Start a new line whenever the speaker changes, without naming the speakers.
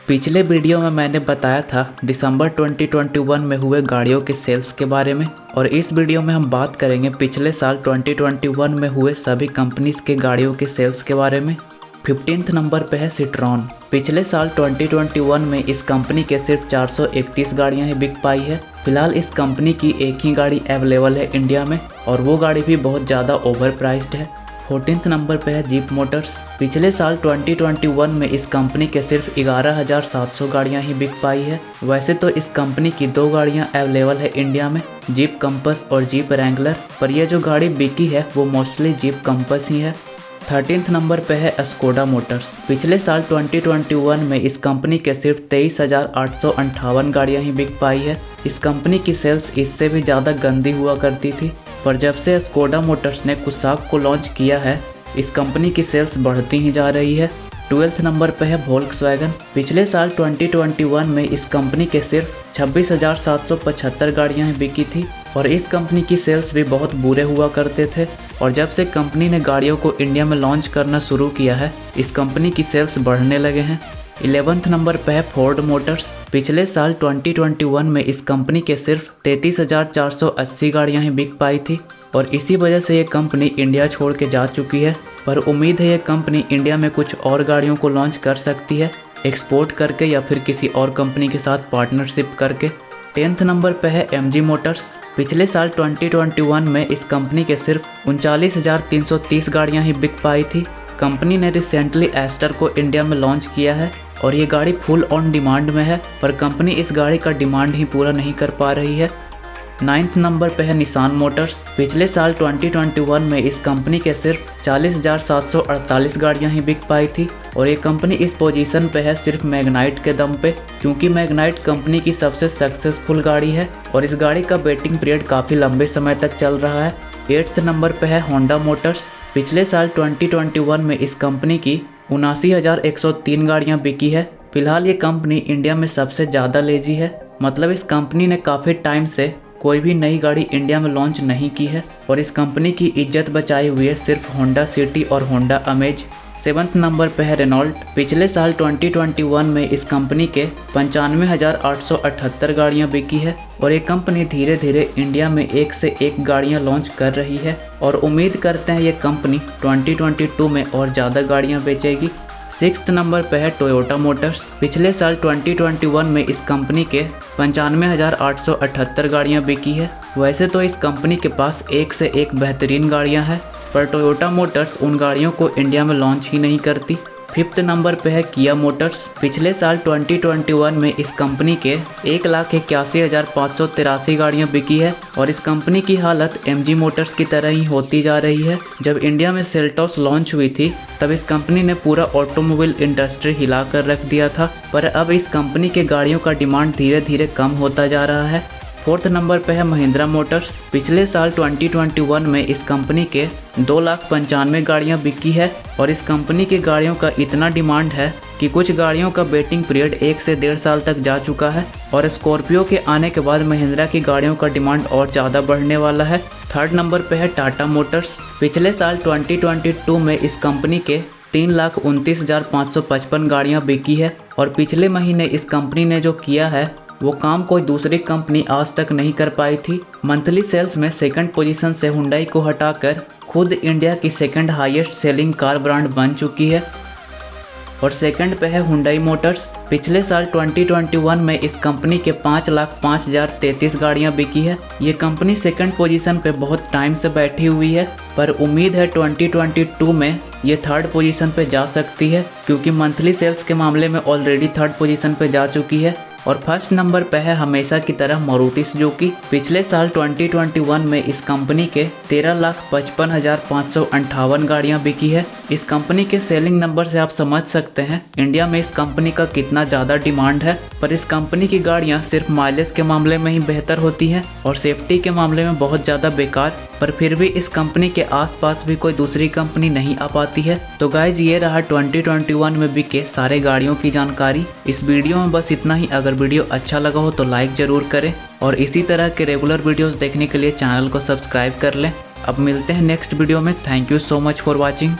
पिछले वीडियो में मैंने बताया था दिसंबर 2021 में हुए गाड़ियों के सेल्स के बारे में, और इस वीडियो में हम बात करेंगे पिछले साल 2021 में हुए सभी कंपनीज के गाड़ियों के सेल्स के बारे में। 15th नंबर पे है सिट्रॉन। पिछले साल 2021 में इस कंपनी के सिर्फ 431 गाड़ियां ही बिक पाई है। फिलहाल इस कंपनी की एक ही गाड़ी अवेलेबल है इंडिया में, और वो गाड़ी भी बहुत ज़्यादा ओवर प्राइस्ड है। 14th नंबर पे है जीप मोटर्स। पिछले साल 2021 में इस कंपनी के सिर्फ 11,700 गाड़ियां ही बिक पाई है। वैसे तो इस कंपनी की 2 गाड़ियां अवेलेबल है इंडिया में, जीप कंपस और जीप रैंगलर, पर यह जो गाड़ी बिकी है वो मोस्टली जीप कंपस ही है। 13th नंबर पे है स्कोडा मोटर्स। पिछले साल 2021 में इस कंपनी के सिर्फ 23,858 गाड़ियां ही बिक पाई है। इस कंपनी की सेल्स इससे भी ज़्यादा गंदी हुआ करती थी, पर जब से स्कोडा मोटर्स ने कुसाक को लॉन्च किया है, इस कंपनी की सेल्स बढ़ती ही जा रही है। 12th नंबर पे है वोल्क्सवैगन। पिछले साल 2021 में इस कंपनी के सिर्फ 26,775 गाड़ियां ही बिकी थी, और इस कंपनी की सेल्स भी बहुत बुरे हुआ करते थे। और जब से कंपनी ने गाड़ियों को इंडिया में लॉन्च करना शुरू किया है, इस कंपनी की सेल्स बढ़ने लगे हैं। 11th नंबर पे है फोर्ड मोटर्स। पिछले साल 2021 में इस कंपनी के सिर्फ 33,480 गाड़ियां ही बिक पाई थी, और इसी वजह से ये कंपनी इंडिया छोड़ के जा चुकी है। पर उम्मीद है ये कंपनी इंडिया में कुछ और गाड़ियों को लॉन्च कर सकती है, एक्सपोर्ट करके या फिर किसी और कंपनी के साथ पार्टनरशिप करके। 10th नंबर पे है MG मोटर्स। पिछले साल 2021 में इस कंपनी के सिर्फ 39,330 गाड़ियां ही बिक पाई थी। कंपनी ने रिसेंटली एस्टर को इंडिया में लॉन्च किया है, और ये गाड़ी फुल ऑन डिमांड में है, पर कंपनी इस गाड़ी का डिमांड ही पूरा नहीं कर पा रही है। 9th नंबर पे है निसान मोटर्स। पिछले साल 2021 में इस कंपनी के सिर्फ 40,748 गाड़ियां ही बिक पाई थी, और ये कंपनी इस पोजीशन पे है सिर्फ मैग्नाइट के दम पे, क्योंकि मैग्नाइट कंपनी की सबसे सक्सेसफुल गाड़ी है, और इस गाड़ी का वेटिंग पीरियड काफ़ी लंबे समय तक चल रहा है। 8th नंबर पे है होंडा मोटर्स। पिछले साल 2021 में इस कंपनी की 79,103 गाड़ियां बिकी है। फिलहाल ये कंपनी इंडिया में सबसे ज़्यादा लेजी है, मतलब इस कंपनी ने काफ़ी टाइम से कोई भी नई गाड़ी इंडिया में लॉन्च नहीं की है, और इस कंपनी की इज्जत बचाई हुई है सिर्फ होंडा सिटी और होंडा अमेज। 7th नंबर पे है रेनॉल्ट। पिछले साल 2021 में इस कंपनी के 95,878 गाड़ियां बिकी है, और ये कंपनी धीरे धीरे इंडिया में एक से एक गाड़ियां लॉन्च कर रही है, और उम्मीद करते हैं ये कंपनी 2022 में और ज़्यादा गाड़ियां बेचेगी। 6th नंबर पे है टोयोटा मोटर्स। पिछले साल 2021 में इस कंपनी के 95,878 गाड़ियां बिकी है। वैसे तो इस कंपनी के पास एक से एक बेहतरीन गाड़ियां हैं, पर टोयोटा मोटर्स उन गाड़ियों को इंडिया में लॉन्च ही नहीं करती। 5th नंबर पे है किया मोटर्स। पिछले साल 2021 में इस कंपनी के 1,81,583 गाड़ियां बिकी है, और इस कंपनी की हालत MG मोटर्स की तरह ही होती जा रही है। जब इंडिया में सेल्टॉस लॉन्च हुई थी, तब इस कंपनी ने पूरा ऑटोमोबाइल इंडस्ट्री हिला कर रख दिया था, पर अब इस कंपनी के गाड़ियों का डिमांड धीरे धीरे कम होता जा रहा है। 4th नंबर पे है महिंद्रा मोटर्स। पिछले साल 2021 में इस कंपनी के 2,95,000 गाड़ियां बिकी है, और इस कंपनी की गाड़ियों का इतना डिमांड है कि कुछ गाड़ियों का वेटिंग पीरियड 1 से 1.5 साल तक जा चुका है, और स्कॉर्पियो के आने के बाद महिंद्रा की गाड़ियों का डिमांड और ज़्यादा बढ़ने वाला है। 3rd नंबर पे है टाटा मोटर्स। पिछले साल 2022 में इस कंपनी के 3,29,555 गाड़ियाँ बिकी है, और पिछले महीने इस कंपनी ने जो किया है वो काम कोई दूसरी कंपनी आज तक नहीं कर पाई थी। मंथली सेल्स में सेकंड पोजीशन से हुंडई को हटाकर खुद इंडिया की second highest selling car brand बन चुकी है, और सेकंड पे है हुंडई मोटर्स। पिछले साल 2021 में इस कंपनी के 5,05,033 गाड़ियां बिकी है। ये कंपनी सेकंड पोजीशन पे बहुत टाइम से बैठी हुई है, पर उम्मीद है 2022 में ये 3rd पोजीशन पे जा सकती है, क्योंकि मंथली सेल्स के मामले में ऑलरेडी 3rd पोजीशन पे जा चुकी है। और 1st नंबर पे है हमेशा की तरह मारुति सुजुकी। पिछले साल 2021 में इस कंपनी के 13,55,558 गाड़ियां बिकी है। इस कंपनी के सेलिंग नंबर से आप समझ सकते हैं इंडिया में इस कंपनी का कितना ज़्यादा डिमांड है, पर इस कंपनी की गाड़ियां सिर्फ माइलेज के मामले में ही बेहतर होती हैं, और सेफ्टी के मामले में बहुत ज़्यादा बेकार, पर फिर भी इस कंपनी के आसपास भी कोई दूसरी कंपनी नहीं आ पाती है। तो गाइज ये रहा 2021 में बिके सारे गाड़ियों की जानकारी। इस वीडियो में बस इतना ही। अगर वीडियो अच्छा लगा हो तो लाइक ज़रूर करें, और इसी तरह के रेगुलर वीडियोस देखने के लिए चैनल को सब्सक्राइब कर लें। अब मिलते हैं नेक्स्ट वीडियो में। Thank you so much for watching.